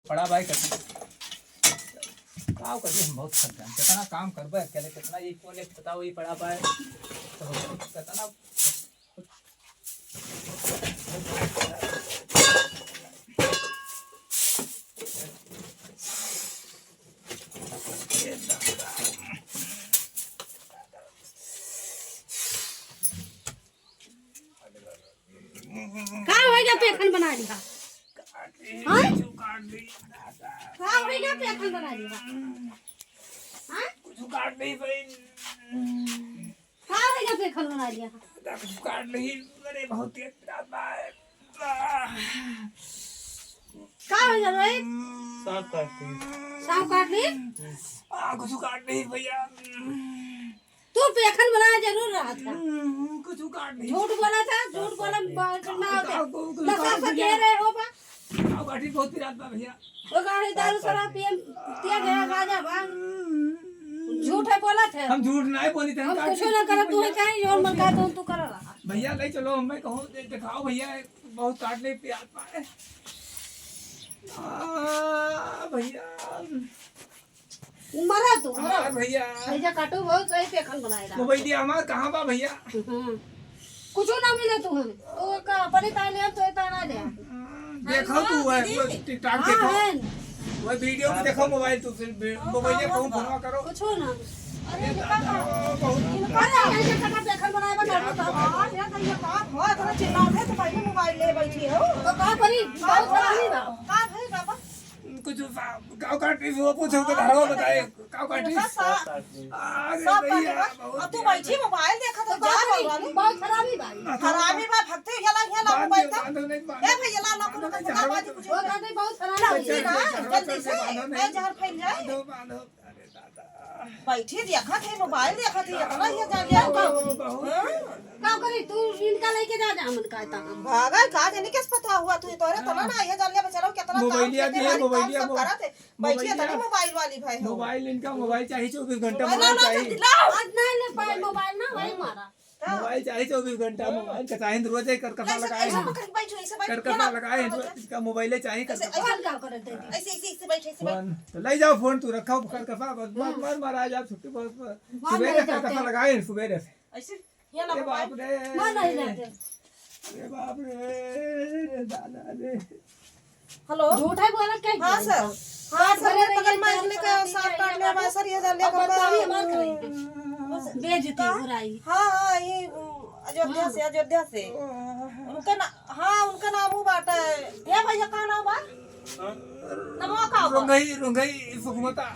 बड़ा भाई करते काम करते हम बहुत थक गए कितना काम करबे अकेले कितना ये कौन एक बताओ ये बड़ा भाई तो कितना का होएगा पेखन बना लिया हां का होएगा पेखन बना लिया हां कुछ काट नहीं भाई का होएगा पेखन बना लिया कुछ काट नहीं मेरे बहुत तेज आता है का होएगा रोहित सांप काट ली कुछ काट नहीं भैया तू पेखन बनाया जरूर रहा था कुछ काट नहीं झूठ बोला था झूठ बोला करना होता नशा से दे रहे हो बा गाड़ी बहुत पिरात बा भैया वो गाड़ी दारू शराब पिया गया गाजा भांग झूठ है बोला थे हम झूठ नहीं बोली थे हम कुछ ना करे तू है कहीं और मन का तू कर रहा भैया ले चलो मैं कहूं दिखाओ भैया बहुत काटने पियात पाए भैया मरा तू भैया भैया काटो बहुत सही पेखन बनाएगा मोबाइल हमारा कहां बा भैया कुछ ना मिले तू हमें तो का अपने ताले तो ताना दे देखो तू है टिकटॉक देखो वो वीडियो भी देखो मोबाइल तू फिर मोबाइल कहूं फोन करो कुछ ना अरे ये का पेखन बनाएगा ना हां ये तो ये बात हो थोड़ा चिल्लाओ थे तो पहले मोबाइल ले बैठी हो तो का करी बहुत खराबी बा का भाई बाबा कुछ गाँव काटी वो पूछो तो धारो बताए गाँव काटी सब अब तू बैठी मोबाइल देखा तो जा वाली बहुत खराबी भाई खराबी बा भक्ति हेला मोबाइल का ए भैया ला ला को का बात कुछ वो कहते बहुत खराबी ना जल्दी से ए जहर फैल जाए बैठी देखा थे मोबाइल देखा थे इतना ही जा गया का करी तू इनका लेके जा मन कहता हम भागा का जाने किस पता हुआ तू तोरे तना ना ये जान ले चलो कितना मोबाइल दिए मोबाइल बैठी तनी मोबाइल वाली भाई मोबाइल इनका मोबाइल चाहिए 24 घंटा मोबाइल चाहिए आज नहीं ले पाए मोबाइल ना वही मारा मोबाइल चाहिए 24 घंटा मोबाइल का चाहिए रोज कर कसा लगाए कर कसा लगाए इसका मोबाइल चाहिए कर ऐसे बैठे तो ले जाओ फोन तू रखा कर कसा बस मर महाराज आप छुट्टी बहुत सवेरे कर कसा लगाए सवेरे ऐसे ये ना बाप रे मार नहीं जाते अरे बाप रे दादा रे हेलो झूठा बोला क्या हां सर हां सर बगल में इसने का सांप काटने में सर ये जान ले का बेइज्जती बुराई हां ये अयोध्या से उनका उनका नाम वो बाटा है ये भैया का नाम बा नमो का रुंगई सुकुमता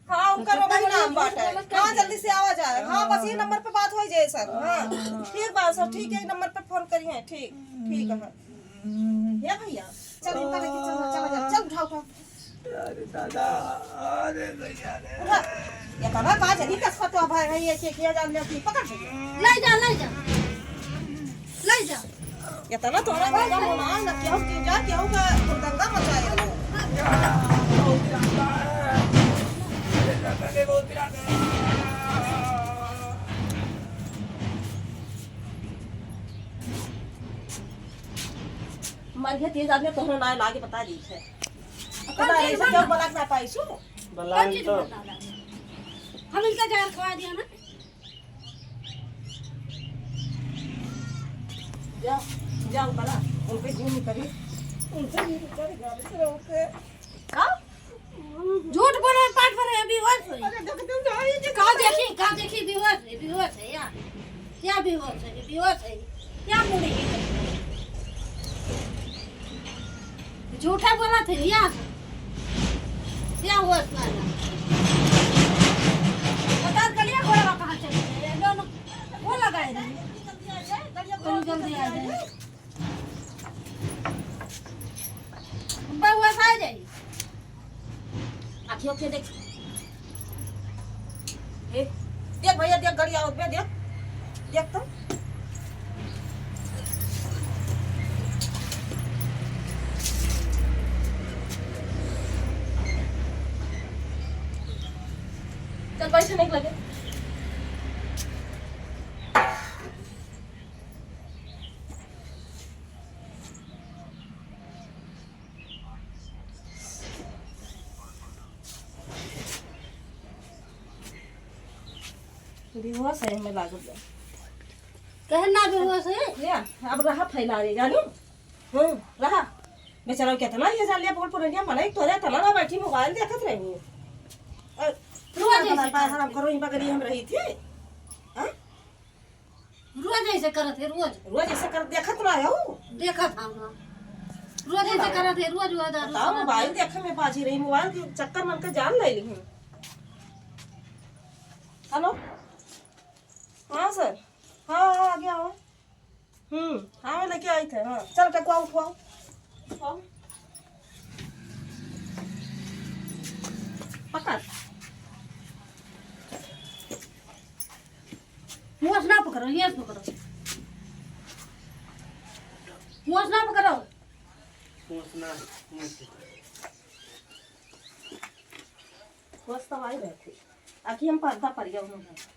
हाँ उनका रोबई नाम बाटा है हाँ जल्दी से आवाज आए हाँ बस ये नंबर पे बात हो जाए सर हाँ ठीक बात सर ठीक है नंबर पे फोन करिए ठीक ठीक है ये भैया चल इनका लेके चल उठाओ अरे दादा अरे भैया ये कहाँ कहाँ चली कसका तो भाई ये किया जान ले पकड़ ले जा ये तना तोरा बाबा होना ना क्यों की जा क्यों का दंगा मचाया मर गया तेज आदमी तोहरा ना लागे बता दी है कदा ऐसे क्यों बोला ना पाइसु बलान तो हम इनका जार खवा दिया ना जाओ बला उनके घूम करी उनसे घूम करी गाड़ी से रोके का झूठ बोले पाठ पर अभी होश हुई अरे देख तुम का देखी बेहोश है यार क्या बेहोश है क्या मुड़ी झूठा बोला थे यार क्या हुआ इसमें बता गलिया घोड़ा कहाँ चले गए दोनों वो लगाए जल्दी आ जाए बहुआ आ जाए आँखियों के देख देख भैया देख गाड़ी आओ पे देख तो चल पैसे नहीं लगे बेहोश है में लागल बा। कहना बेहोश है ले अब रहा फैला रे जानो रहा बेचारा कितना ये जान लिया पकड़ पुरनिया मने तोरे तना ना बैठी मोबाइल देखत रही रोज आराम करो इन बगरी हम रही थी हां रोज ऐसे करत है रोज रोज ऐसे कर देखत ना हो देखा था ना रोज ऐसे करत है रोज वो दारू बताओ मोबाइल देखे में बाजी रही मोबाइल के चक्कर मन के जान ले ली हेलो हाँ सर हाँ हाँ आ गया हो हाँ मैं लेके आई थे हाँ चल टकुआ उठवाओ पकड़ मोच ना पकड़ो ये पकड़ो मोच ना पकड़ो बस तो आई रहे थे आखिर हम पर्दा पड़ गया उन्होंने